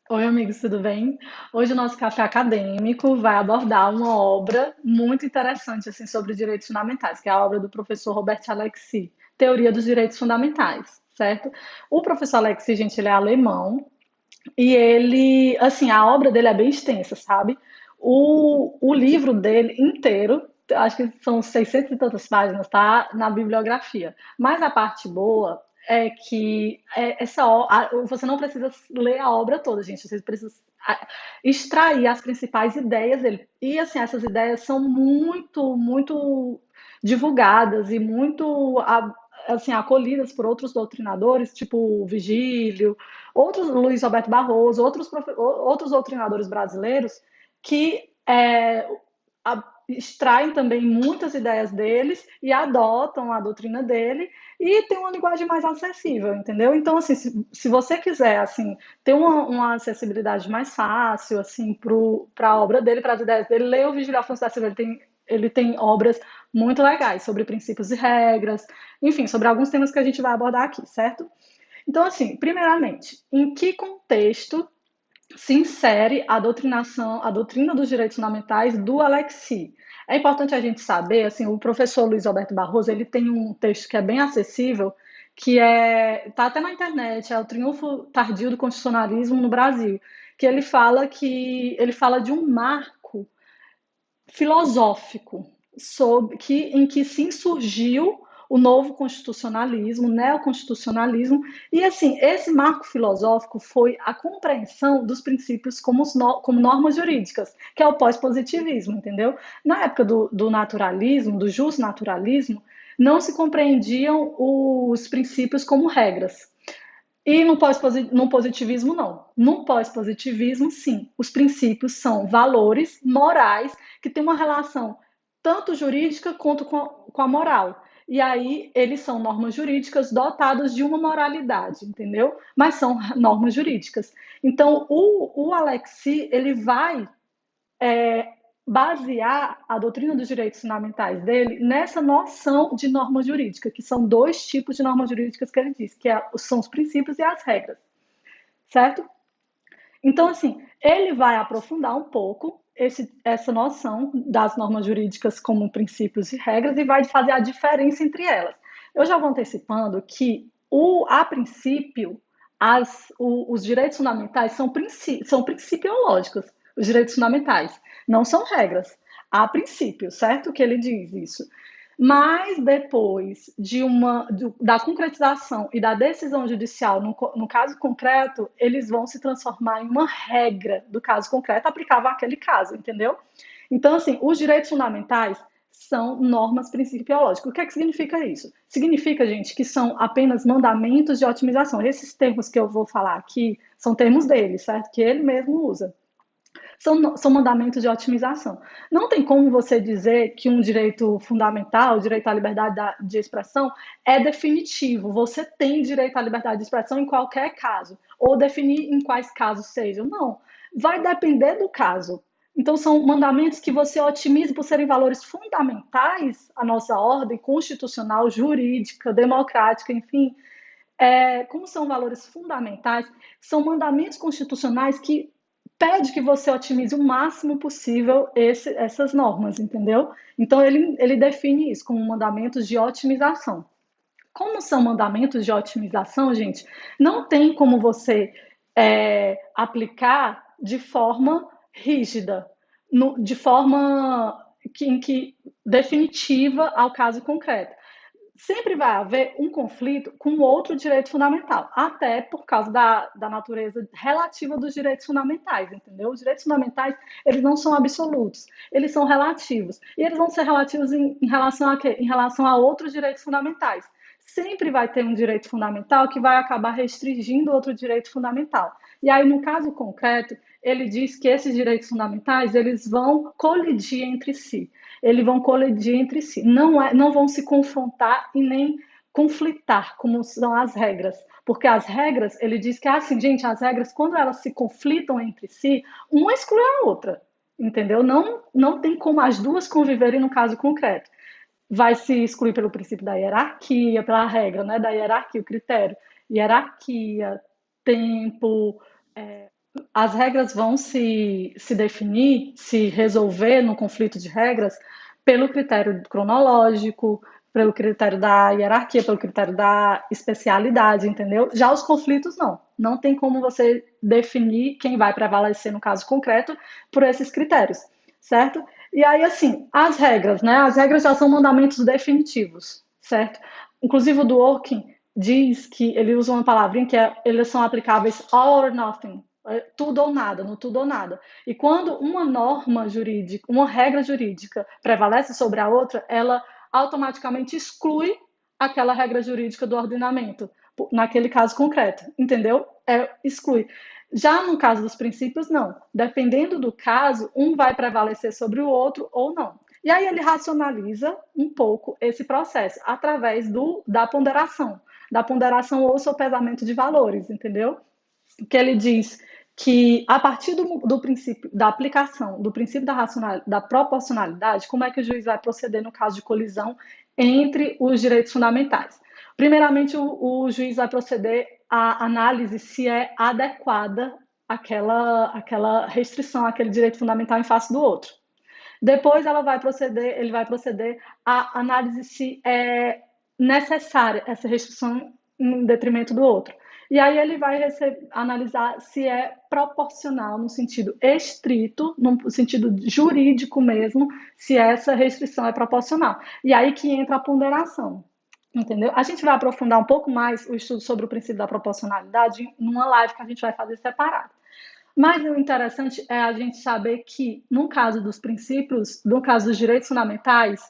Oi, amigos, tudo bem? Hoje o nosso café acadêmico vai abordar uma obra muito interessante assim sobre direitos fundamentais, que é a obra do professor Robert Alexy, Teoria dos Direitos Fundamentais, certo? O professor Alexy, gente, ele é alemão e ele, assim, a obra dele é bem extensa, sabe? O livro dele inteiro, acho que são 600 e tantas páginas, tá na bibliografia. Mas a parte boa é que você não precisa ler a obra toda, gente. Você precisa extrair as principais ideias dele. E, assim, essas ideias são muito divulgadas e muito assim, acolhidas por outros doutrinadores, tipo o Vigílio, outros, Luiz Roberto Barroso, outros doutrinadores brasileiros que extraem também muitas ideias deles e adotam a doutrina dele e tem uma linguagem mais acessível, entendeu? Então, assim, se você quiser assim ter uma acessibilidade mais fácil assim para a obra dele, para as ideias dele, leia o Vigílio Afonso da Silva. Ele tem obras muito legais sobre princípios e regras, enfim, sobre alguns temas que a gente vai abordar aqui, certo? Então, assim, primeiramente, em que contexto se insere a doutrina dos direitos fundamentais do Alexi? É importante a gente saber, assim, o professor Luiz Alberto Barroso, ele tem um texto que é bem acessível, que tá até na internet, é o Triunfo Tardio do Constitucionalismo no Brasil, que ele fala de um marco filosófico em que se insurgiu o novo constitucionalismo, o neoconstitucionalismo, e assim, esse marco filosófico foi a compreensão dos princípios como normas jurídicas, que é o pós-positivismo, entendeu? Na época do naturalismo, do justnaturalismo, não se compreendiam os princípios como regras. E no positivismo, não. No pós-positivismo, sim. Os princípios são valores morais que têm uma relação tanto jurídica quanto com a moral. E aí, eles são normas jurídicas dotadas de uma moralidade, entendeu? Mas são normas jurídicas. Então, o Alexi, ele vai basear a doutrina dos direitos fundamentais dele nessa noção de norma jurídica, que são dois tipos de normas jurídicas que ele diz, são os princípios e as regras, certo? Então, assim, ele vai aprofundar um pouco essa noção das normas jurídicas como princípios e regras e vai fazer a diferença entre elas. Eu já vou antecipando que, a princípio, os direitos fundamentais são principiológicos, os direitos fundamentais, não são regras. Há princípios, certo? Que ele diz isso. Mas depois da concretização e da decisão judicial, no caso concreto, eles vão se transformar em uma regra do caso concreto aplicável àquele caso, entendeu? Então, assim, os direitos fundamentais são normas principiológicas. O que é que significa isso? Significa, gente, que são apenas mandamentos de otimização. Esses termos que eu vou falar aqui são termos dele, certo? Que ele mesmo usa. São mandamentos de otimização. Não tem como você dizer que um direito fundamental, o direito à liberdade de expressão, é definitivo. Você tem direito à liberdade de expressão em qualquer caso, ou definir em quais casos sejam. Não. Vai depender do caso. Então, são mandamentos que você otimiza por serem valores fundamentais à nossa ordem constitucional, jurídica, democrática, enfim. Como são valores fundamentais, são mandamentos constitucionais que pede que você otimize o máximo possível essas normas, entendeu? Então, ele define isso como mandamentos de otimização. Como são mandamentos de otimização, gente, não tem como você aplicar de forma rígida, de forma em que definitiva ao caso concreto. Sempre vai haver um conflito com outro direito fundamental, até por causa da natureza relativa dos direitos fundamentais, entendeu? Os direitos fundamentais, eles não são absolutos, eles são relativos. E eles vão ser relativos em relação a quê? Em relação a outros direitos fundamentais. Sempre vai ter um direito fundamental que vai acabar restringindo outro direito fundamental. E aí, no caso concreto, ele diz que esses direitos fundamentais, eles vão colidir entre si. Eles vão colidir entre si. Não vão se confrontar e nem conflitar, como são as regras. Porque as regras, ele diz que é assim, gente, as regras, quando elas se conflitam entre si, uma exclui a outra. Entendeu? Não tem como as duas conviverem no caso concreto. Vai se excluir pelo princípio da hierarquia, pela regra, né, da hierarquia, o critério. Hierarquia, tempo, as regras vão se definir, se resolver no conflito de regras pelo critério cronológico, pelo critério da hierarquia, pelo critério da especialidade, entendeu? Já os conflitos não. Não tem como você definir quem vai prevalecer no caso concreto por esses critérios, certo? E aí, assim, as regras, né? As regras já são mandamentos definitivos, certo? Inclusive o Dworkin diz que ele usa uma palavrinha que eles são aplicáveis all or nothing, tudo ou nada, no tudo ou nada. E quando uma norma jurídica, uma regra jurídica prevalece sobre a outra, ela automaticamente exclui aquela regra jurídica do ordenamento, naquele caso concreto, entendeu? Exclui. Já no caso dos princípios, não. Dependendo do caso, um vai prevalecer sobre o outro ou não. E aí ele racionaliza um pouco esse processo através da ponderação ou sopesamento de valores, entendeu? Que ele diz que a partir do princípio da aplicação do princípio da proporcionalidade, como é que o juiz vai proceder no caso de colisão entre os direitos fundamentais? Primeiramente, o juiz vai proceder à análise se é adequada aquela restrição, aquele direito fundamental em face do outro. Depois ele vai proceder à análise se é necessária essa restrição em detrimento do outro. E aí ele vai analisar se é proporcional no sentido estrito, no sentido jurídico mesmo, se essa restrição é proporcional. E aí que entra a ponderação. Entendeu? A gente vai aprofundar um pouco mais o estudo sobre o princípio da proporcionalidade numa live que a gente vai fazer separado. Mas o interessante é a gente saber que, no caso dos princípios, no caso dos direitos fundamentais,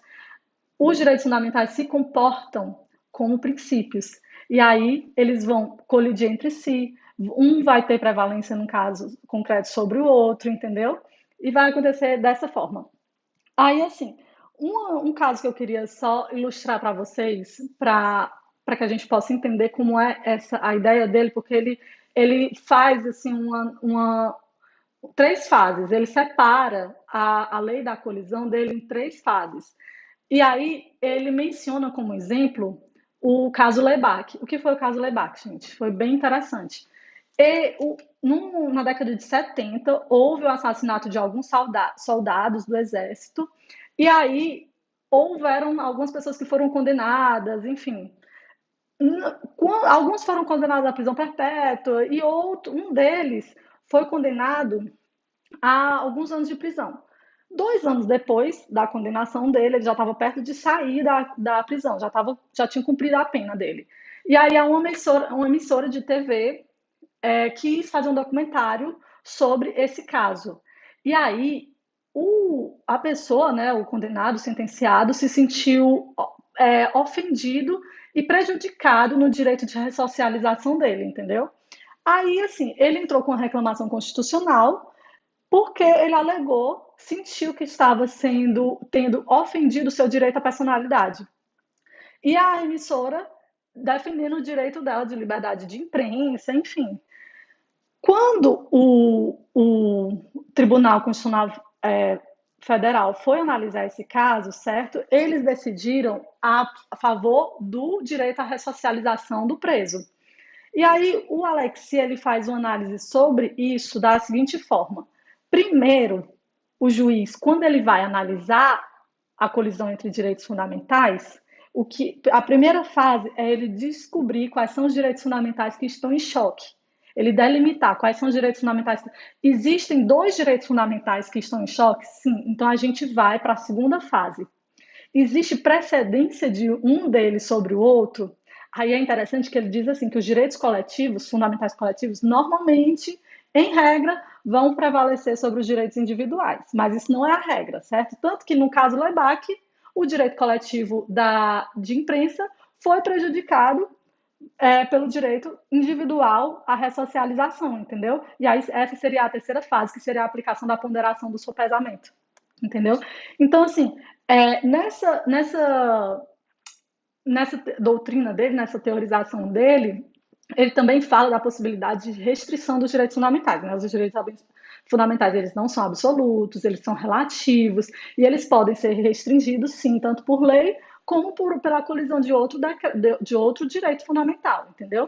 os direitos fundamentais se comportam como princípios. E aí eles vão colidir entre si, um vai ter prevalência num caso concreto sobre o outro, entendeu? E vai acontecer dessa forma. Aí, assim, um caso que eu queria só ilustrar para vocês, para que a gente possa entender como é a ideia dele, porque ele faz assim três fases, ele separa a lei da colisão dele em três fases. E aí ele menciona como exemplo o caso Lebach. O que foi o caso Lebach, gente? Foi bem interessante. Na década de 70, houve o assassinato de alguns soldados do exército, e aí houveram algumas pessoas que foram condenadas, enfim. Alguns foram condenados à prisão perpétua e um deles foi condenado a alguns anos de prisão. 2 anos depois da condenação dele, ele já estava perto de sair da prisão, já tinha cumprido a pena dele. E aí uma emissora de TV quis fazer um documentário sobre esse caso. E aí a pessoa, né, o condenado, o sentenciado, se sentiu ofendido e prejudicado no direito de ressocialização dele, entendeu? Aí, assim, ele entrou com uma reclamação constitucional porque ele alegou, sentiu que estava tendo ofendido o seu direito à personalidade. E a emissora defendendo o direito dela de liberdade de imprensa, enfim. Quando o Tribunal Constitucional Federal foi analisar esse caso, certo? Eles decidiram a favor do direito à ressocialização do preso. E aí o Alexi ele faz uma análise sobre isso da seguinte forma. Primeiro, o juiz, quando ele vai analisar a colisão entre direitos fundamentais, a primeira fase é ele descobrir quais são os direitos fundamentais que estão em choque. Ele delimitar quais são os direitos fundamentais. Existem 2 direitos fundamentais que estão em choque? Sim. Então a gente vai para a segunda fase. Existe precedência de um deles sobre o outro? Aí é interessante que ele diz assim que os direitos coletivos, fundamentais coletivos, normalmente, em regra, vão prevalecer sobre os direitos individuais. Mas isso não é a regra, certo? Tanto que no caso Lebach, o direito coletivo de imprensa foi prejudicado pelo direito individual à ressocialização, entendeu? E aí essa seria a terceira fase, que seria a aplicação da ponderação do sopesamento, entendeu? Então, assim, nessa doutrina dele, nessa teorização dele, ele também fala da possibilidade de restrição dos direitos fundamentais, né? Os direitos fundamentais, eles não são absolutos, eles são relativos, e eles podem ser restringidos, sim, tanto por lei, como pela colisão de outro direito fundamental, entendeu?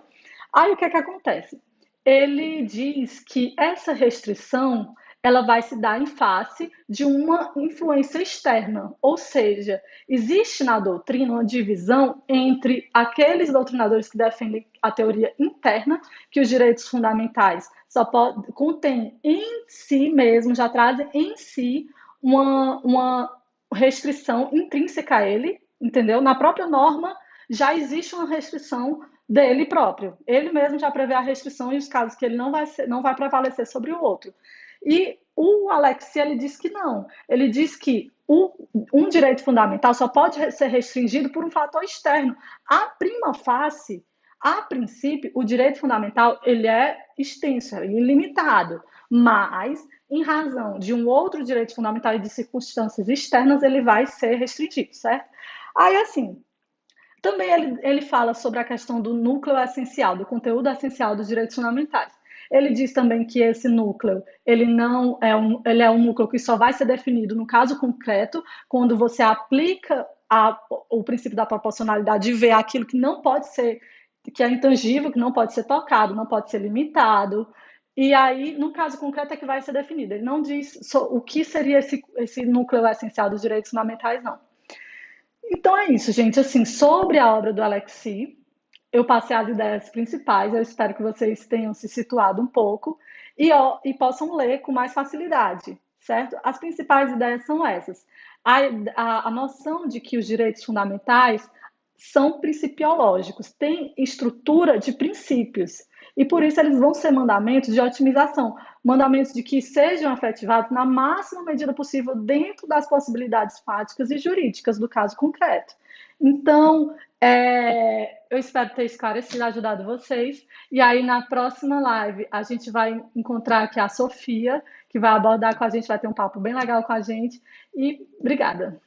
Aí o que é que acontece? ele diz que essa restrição ela vai se dar em face de uma influência externa, ou seja, existe na doutrina uma divisão entre aqueles doutrinadores que defendem a teoria interna, que os direitos fundamentais só contêm em si mesmo, já trazem em si uma restrição intrínseca a ele, entendeu? Na própria norma já existe uma restrição dele próprio. Ele mesmo já prevê a restrição em os casos que ele não vai prevalecer sobre o outro. E o Alexis, ele diz que não. Ele diz que um direito fundamental só pode ser restringido por um fator externo. A prima facie, a princípio, o direito fundamental ele é extenso, é ilimitado, mas em razão de um outro direito fundamental e de circunstâncias externas, ele vai ser restringido, certo? Aí, assim, também ele fala sobre a questão do núcleo essencial, do conteúdo essencial dos direitos fundamentais. Ele diz também que esse núcleo, ele é um núcleo que só vai ser definido no caso concreto, quando você aplica o princípio da proporcionalidade e vê aquilo que não pode ser, que é intangível, que não pode ser tocado, não pode ser limitado. E aí, no caso concreto, é que vai ser definido. Ele não diz o que seria esse núcleo essencial dos direitos fundamentais, não. Então é isso, gente. Assim, sobre a obra do Alexis, eu passei as ideias principais. Eu espero que vocês tenham se situado um pouco e possam ler com mais facilidade, certo? As principais ideias são essas. A noção de que os direitos fundamentais são principiológicos, têm estrutura de princípios. E por isso eles vão ser mandamentos de otimização, mandamentos de que sejam efetivados na máxima medida possível dentro das possibilidades fáticas e jurídicas do caso concreto. Então, eu espero ter esclarecido, ajudado vocês. E aí, na próxima live, a gente vai encontrar aqui a Sofia, que vai abordar com a gente, vai ter um papo bem legal com a gente. E obrigada.